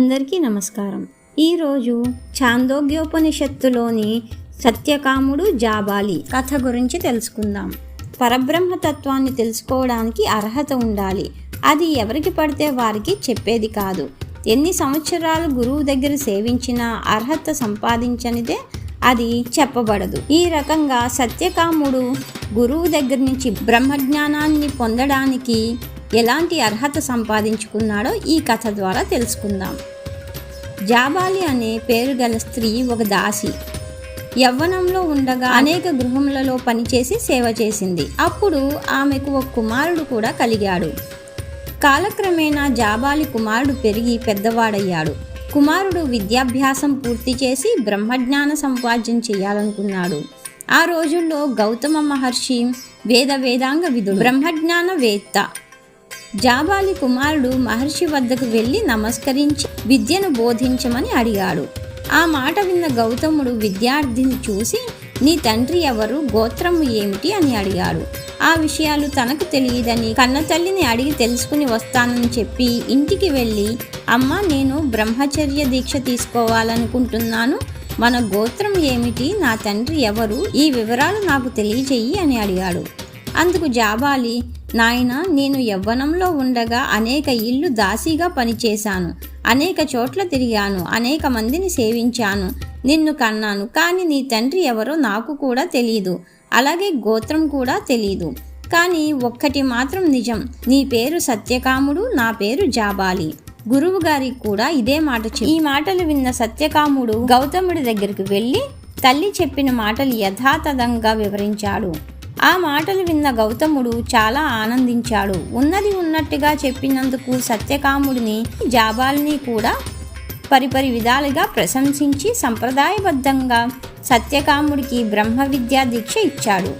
అందరికీ నమస్కారం. ఈరోజు ఛాందోగ్యోపనిషత్తులోని సత్యకాముడు జాబాలి కథ గురించి తెలుసుకుందాం. పరబ్రహ్మతత్వాన్ని తెలుసుకోవడానికి అర్హత ఉండాలి. అది ఎవరికి పడితే వారికి చెప్పేది కాదు. ఎన్ని సంవత్సరాలు గురువు దగ్గర సేవించినా అర్హత సంపాదించనిదే అది చెప్పబడదు. ఈ రకంగా సత్యకాముడు గురువు దగ్గర నుంచి బ్రహ్మజ్ఞానాన్ని పొందడానికి ఎలాంటి అర్హత సంపాదించుకున్నాడో ఈ కథ ద్వారా తెలుసుకుందాం. జాబాలి అనే పేరు గల స్త్రీ ఒక దాసి. యవ్వనంలో ఉండగా అనేక గృహములలో పనిచేసి సేవ చేసింది. అప్పుడు ఆమెకు ఒక కుమారుడు కూడా కలిగాడు. కాలక్రమేణా జాబాలి కుమారుడు పెరిగి పెద్దవాడయ్యాడు. కుమారుడు విద్యాభ్యాసం పూర్తి చేసి బ్రహ్మజ్ఞాన సంపాద్యం చేయాలనుకున్నాడు. ఆ రోజుల్లో గౌతమ మహర్షి వేదాంగ విదుడు, బ్రహ్మజ్ఞాన వేత్త. జాబాలి కుమారుడు మహర్షి వద్దకు వెళ్ళి నమస్కరించి విద్యను బోధించమని అడిగాడు. ఆ మాట విన్న గౌతముడు విద్యార్థిని చూసి, నీ తండ్రి ఎవరు, గోత్రము ఏమిటి అని అడిగాడు. ఆ విషయాలు తనకు తెలియదని కన్నతల్లిని అడిగి తెలుసుకుని వస్తానని చెప్పి ఇంటికి వెళ్ళి, అమ్మ, నేను బ్రహ్మచర్య దీక్ష తీసుకోవాలనుకుంటున్నాను. మన గోత్రం ఏమిటి, నా తండ్రి ఎవరు, ఈ వివరాలు నాకు తెలియజేయి అని అడిగాడు. అందుకు జాబాలి, నాయన, నేను యవ్వనంలో ఉండగా అనేక ఇళ్ళు దాసిగా పనిచేశాను, అనేక చోట్ల తిరిగాను, అనేక మందిని సేవించాను, నిన్ను కన్నాను. కానీ నీ తండ్రి ఎవరో నాకు కూడా తెలియదు, అలాగే గోత్రం కూడా తెలియదు. కానీ ఒక్కటి మాత్రం నిజం, నీ పేరు సత్యకాముడు, నా పేరు జాబాలి. గురువు గారికి కూడా ఇదే మాట చెప్పి, ఈ మాటలు విన్న సత్యకాముడు గౌతముడి దగ్గరికి వెళ్ళి తల్లి చెప్పిన మాటలు యథాతథంగా వివరించాడు. ఆ మాటలు విన్న గౌతముడు చాలా ఆనందించాడు. ఉన్నది ఉన్నట్టుగా చెప్పినందుకు సత్యకాముడిని, జాబాలిని కూడా పరిపరి విధాలుగా ప్రశంసించి సంప్రదాయబద్ధంగా సత్యకాముడికి బ్రహ్మ విద్యా దీక్ష ఇచ్చాడు.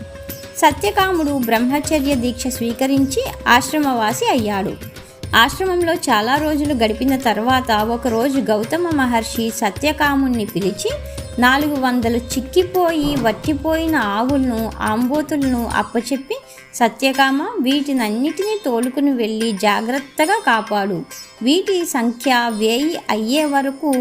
సత్యకాముడు బ్రహ్మచర్య దీక్ష స్వీకరించి ఆశ్రమవాసి అయ్యాడు. ఆశ్రమంలో చాలా రోజులు గడిపిన తర్వాత ఒకరోజు గౌతమ మహర్షి సత్యకాముడిని పిలిచి 400 చిక్కిపోయి వట్టిపోయిన ఆవులను, ఆంబోతులను అప్పచెప్పి, సత్యకామ, వీటినన్నిటినీ తోలుకుని వెళ్ళి జాగ్రత్తగా కాపాడు. వీటి సంఖ్య 1000 అయ్యే వరకు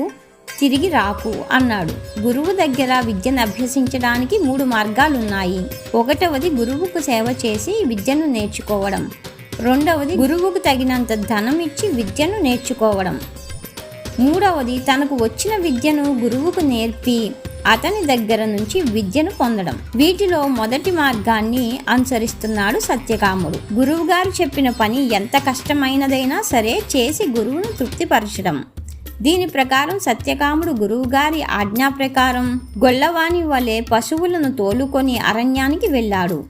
తిరిగి రాకు అన్నాడు. గురువు దగ్గర విద్యను అభ్యసించడానికి 3 మార్గాలున్నాయి. ఒకటవది గురువుకు సేవ చేసి విద్యను నేర్చుకోవడం. రెండవది గురువుకు తగినంత ధనం ఇచ్చి విద్యను నేర్చుకోవడం. మూడవది తనకు వచ్చిన విద్యను గురువుకు నేర్పి అతని దగ్గర నుంచి విద్యను పొందడం. వీటిలో మొదటి మార్గాన్ని అనుసరిస్తున్నాడు సత్యకాముడు. గురువుగారు చెప్పిన పని ఎంత కష్టమైనదైనా సరే చేసి గురువును తృప్తిపరచడం. దీని ప్రకారం సత్యకాముడు గురువుగారి ఆజ్ఞా ప్రకారం గొల్లవాని వలె పశువులను తోలుకొని అరణ్యానికి వెళ్ళాడు.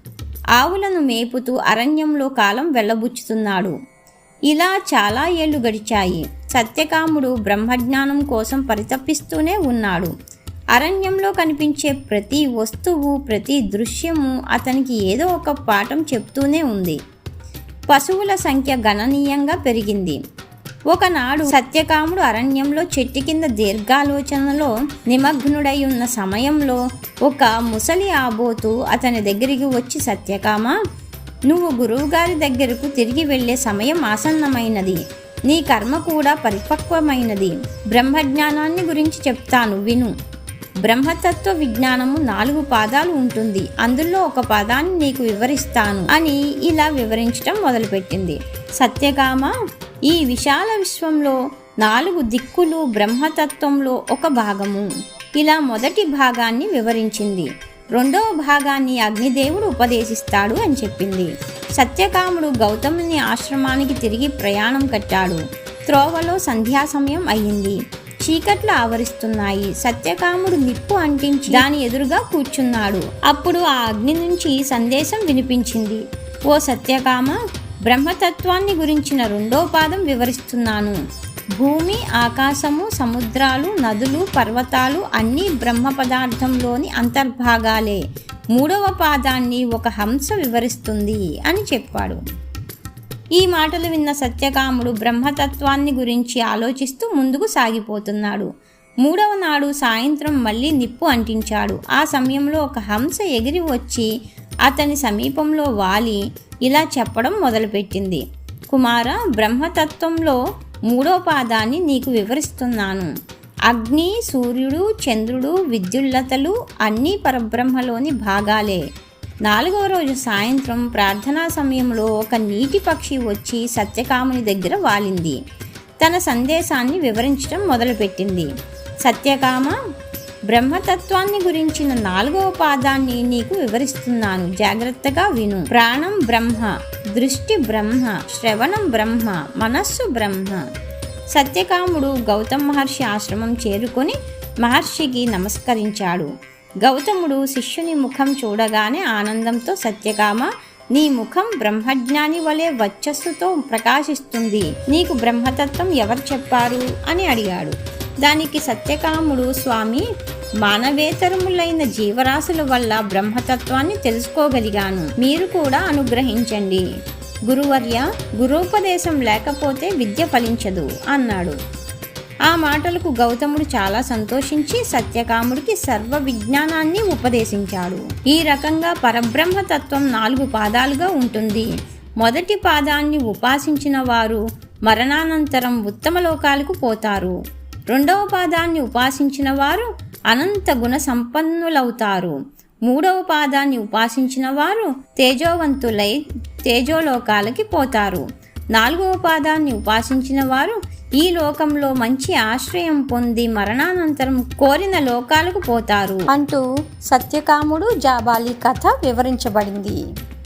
ఆవులను మేపుతూ అరణ్యంలో కాలం వెళ్ళబుచ్చుతున్నాడు. ఇలా చాలా ఏళ్లు గడిచాయి. సత్యకాముడు బ్రహ్మజ్ఞానం కోసం పరితపిస్తూనే ఉన్నాడు. అరణ్యంలో కనిపించే ప్రతి వస్తువు, ప్రతి దృశ్యము అతనికి ఏదో ఒక పాఠం చెప్తూనే ఉంది. పశువుల సంఖ్య గణనీయంగా పెరిగింది. ఒకనాడు సత్యకాముడు అరణ్యంలో చెట్టు కింద దీర్ఘాలోచనలో నిమగ్నుడై ఉన్న సమయంలో ఒక ముసలి ఆబోతు అతని దగ్గరికి వచ్చి, సత్యకామ, నువ్వు గురువుగారి దగ్గరకు తిరిగి వెళ్ళే సమయం ఆసన్నమైనది. నీ కర్మ కూడా పరిపక్వమైనది. బ్రహ్మజ్ఞానాన్ని గురించి చెప్తాను, విను. బ్రహ్మతత్వ విజ్ఞానము 4 పాదాలు ఉంటుంది. అందులో ఒక పాదాన్ని నీకు వివరిస్తాను అని ఇలా వివరించటం మొదలుపెట్టింది. సత్యకామ, ఈ విశాల విశ్వంలో 4 దిక్కులు బ్రహ్మతత్వంలో ఒక భాగము. ఇలా మొదటి భాగాన్ని వివరించింది. రెండవ భాగాన్ని అగ్నిదేవుడు ఉపదేశిస్తాడు అని చెప్పింది. సత్యకాముడు గౌతముని ఆశ్రమానికి తిరిగి ప్రయాణం కట్టాడు. త్రోవలో సంధ్యా సమయం అయ్యింది. చీకట్లు ఆవరిస్తున్నాయి. సత్యకాముడు నిప్పు అంటించి దాని ఎదురుగా కూర్చున్నాడు. అప్పుడు ఆ అగ్ని నుంచి సందేశం వినిపించింది. ఓ సత్యకామ, బ్రహ్మతత్వాన్ని గురించిన 2వ పాదం వివరిస్తున్నాను. భూమి, ఆకాశము, సముద్రాలు, నదులు, పర్వతాలు అన్నీ బ్రహ్మ పదార్థంలోని అంతర్భాగాలే. 3వ పాదాన్ని ఒక హంస వివరిస్తుంది అని చెప్పాడు. ఈ మాటలు విన్న సత్యకాముడు బ్రహ్మతత్వాన్ని గురించి ఆలోచిస్తూ ముందుకు సాగిపోతున్నాడు. 3వ నాడు సాయంత్రం మళ్ళీ నిప్పు అంటించాడు. ఆ సమయంలో ఒక హంస ఎగిరి వచ్చి అతని సమీపంలో వాలి ఇలా చెప్పడం మొదలుపెట్టింది. కుమార, బ్రహ్మతత్వంలో మూడో పాదాన్ని నీకు వివరిస్తున్నాను. అగ్ని, సూర్యుడు, చంద్రుడు, విద్యుల్లతలు అన్నీ పరబ్రహ్మలోని భాగాలే. 4వ రోజు సాయంత్రం ప్రార్థనా సమయంలో ఒక నీటి పక్షి వచ్చి సత్యకాముని దగ్గర వాలింది. తన సందేశాన్ని వివరించడం మొదలుపెట్టింది. సత్యకామ, బ్రహ్మతత్వాన్ని గురించిన 4వ పాదాన్ని నీకు వివరిస్తున్నాను, జాగ్రత్తగా విను. ప్రాణం బ్రహ్మ, దృష్టి బ్రహ్మ, శ్రవణం బ్రహ్మ, మనస్సు బ్రహ్మ. సత్యకాముడు గౌతమ మహర్షి ఆశ్రమం చేరుకొని మహర్షికి నమస్కరించాడు. గౌతముడు శిష్యుని ముఖం చూడగానే ఆనందంతో, సత్యకామ, నీ ముఖం బ్రహ్మజ్ఞాని వలె వర్చస్సుతో ప్రకాశిస్తుంది. నీకు బ్రహ్మతత్వం ఎవరు చెప్పారు అని అడిగాడు. దానికి సత్యకాముడు, స్వామి, మానవేతరములైన జీవరాశుల వల్ల బ్రహ్మతత్వాన్ని తెలుసుకోగలిగాను. మీరు కూడా అనుగ్రహించండి. గురువర్య, గురోపదేశం లేకపోతే విద్య ఫలించదు అన్నాడు. ఆ మాటలకు గౌతముడు చాలా సంతోషించి సత్యకాముడికి సర్వ విజ్ఞానాన్ని ఉపదేశించాడు. ఈ రకంగా పరబ్రహ్మతత్వం 4 పాదాలుగా ఉంటుంది. మొదటి పాదాన్ని ఉపాసించిన వారు మరణానంతరం ఉత్తమ లోకాలకు పోతారు. 2వ పాదాన్ని ఉపాసించిన వారు అనంత గుణ సంపన్నులవుతారు. 3వ పాదాన్ని ఉపాసించిన వారు తేజోవంతులై తేజోలోకాలకి పోతారు. 4వ పాదాన్ని ఉపాసించిన వారు ఈ లోకంలో మంచి ఆశ్రయం పొంది మరణానంతరం కోరిన లోకాలకు పోతారు అంటూ సత్యకాముడు, జాబాలి కథ వివరించబడింది.